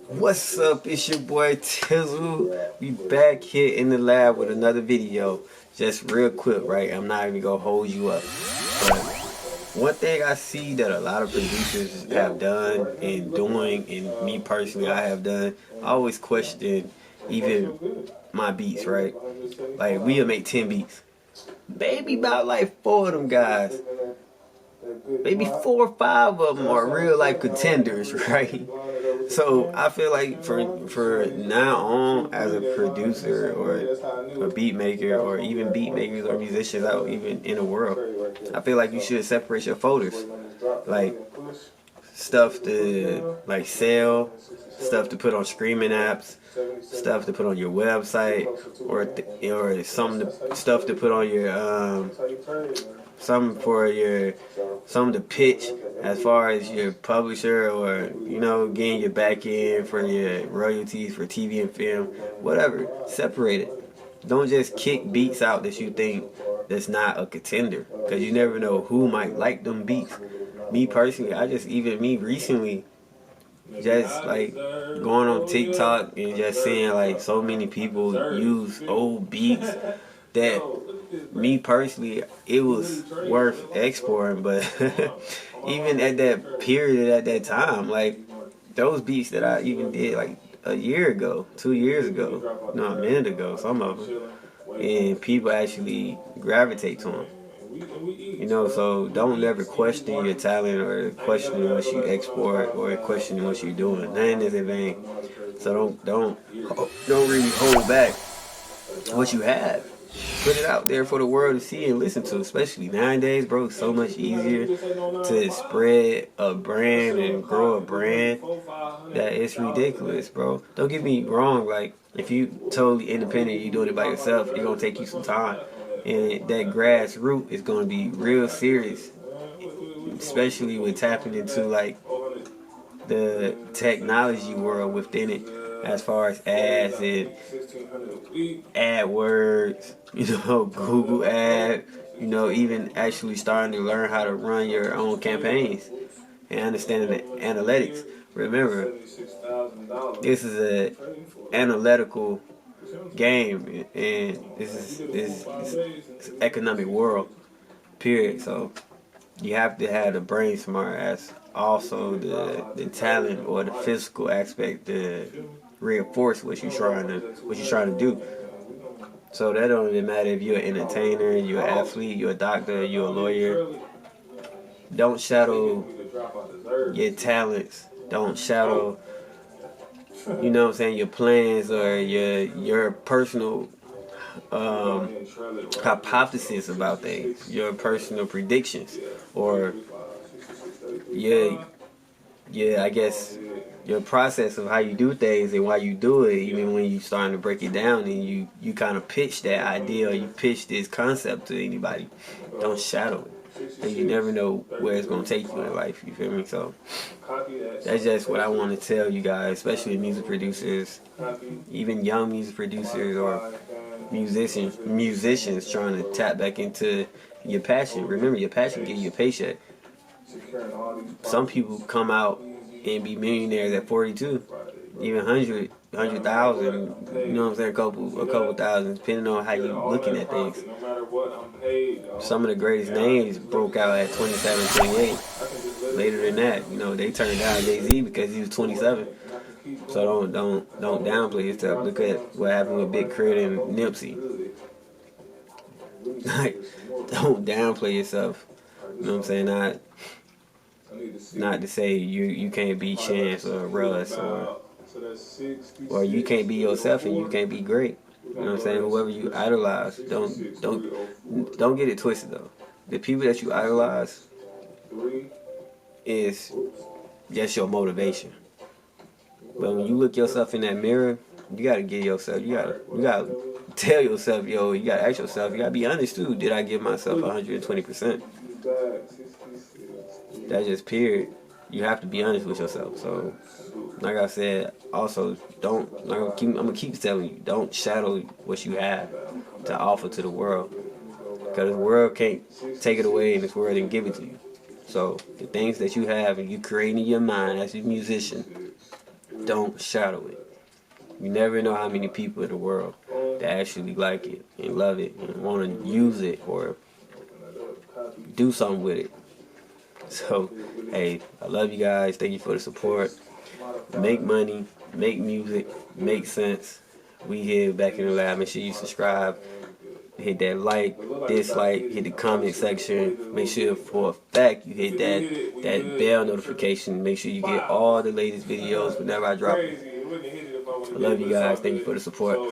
What's up? It's your boy Tizzle. We back here in the lab with another video. Just real quick, right? I'm not even gonna hold you up. But one thing I see that a lot of producers have done and doing, and me personally I have done, I always question even my beats, right? Like we'll make 10 beats. Maybe about like 4 of them guys, maybe 4 or 5 of them are real life contenders, right? So I feel like for now on, as a producer or a beat maker or even beat makers or musicians out even in the world, I feel like you should separate your folders, like stuff to like sell, stuff to put on streaming apps, stuff to put on your website, or stuff to put on your some to pitch as far as your publisher, or getting your back end for your royalties for TV and film, whatever. Separate it. Don't just kick beats out that you think that's not a contender, because you never know who might like them beats. Me personally, me recently, just like going on TikTok and just seeing like so many people use old beats that me personally, it was worth exporting. But even at that period, at that time, like those beats that I even did like a year ago, 2 years ago, no, a minute ago, some of them, and people actually gravitate to them. So don't ever question your talent or question what you export or question what you're doing. Nothing is in vain. So don't really hold back what you have. Put it out there for the world to see and listen to. Especially nowadays, bro, it's so much easier to spread a brand and grow a brand that it's ridiculous, bro. Don't get me wrong, like if you totally independent, you doing it by yourself, it's gonna take you some time. And that grassroots is gonna be real serious. Especially with tapping into like the technology world within it, as far as ads and AdWords, Google Ad, even actually starting to learn how to run your own campaigns and understanding the analytics. Remember, this is a analytical game, and this economic world, period. So you have to have the brain smart as also the talent or the physical aspect to reinforce what you're trying to do. So that don't even matter if you're an entertainer, you're an athlete, you're a doctor, you're a lawyer. Don't shadow your talents. Don't shadow, your plans or your personal hypothesis about things, your personal predictions, or I guess your process of how you do things and why you do it, even when you starting to break it down and you kind of pitch that idea or you pitch this concept to anybody. Don't shadow it. And you never know where it's going to take you in life, you feel me? So that's just what I want to tell you guys, especially music producers, even young music producers or musicians trying to tap back into your passion. Remember, your passion gives you a paycheck. Some people come out and be millionaires at 42, even 100,000. You know what I'm saying? A couple thousand, depending on how you looking at things. Some of the greatest names broke out at 27, 28. Later than that, they turned down Jay-Z because he was 27. So don't downplay yourself. Look at what happened with Big Crit and Nipsey. Like, don't downplay yourself. You know what I'm saying? Not to say you can't be Chance or Russ, or you can't be yourself and you can't be great. You know what I'm saying? Whoever you idolize, don't get it twisted though. The people that you idolize is just your motivation. But when you look yourself in that mirror, you gotta give yourself, you gotta tell yourself, you gotta ask yourself, you gotta be honest too. Did I give myself 120%? That's just period. You have to be honest with yourself. So, like I said, also I'm gonna keep telling you, don't shadow what you have to offer to the world, because the world can't take it away, and this world didn't give it to you. So the things that you have and you create in your mind as a musician, don't shadow it. You never know how many people in the world that actually like it and love it and want to use it or do something with it. So, hey, I love you guys. Thank you for the support. Make money, make music, make sense. We here back in the lab. Make sure you subscribe. Hit that like, dislike, hit the comment section. Make sure for a fact you hit that bell notification. Make sure you get all the latest videos whenever I drop them. I love you guys. Thank you for the support.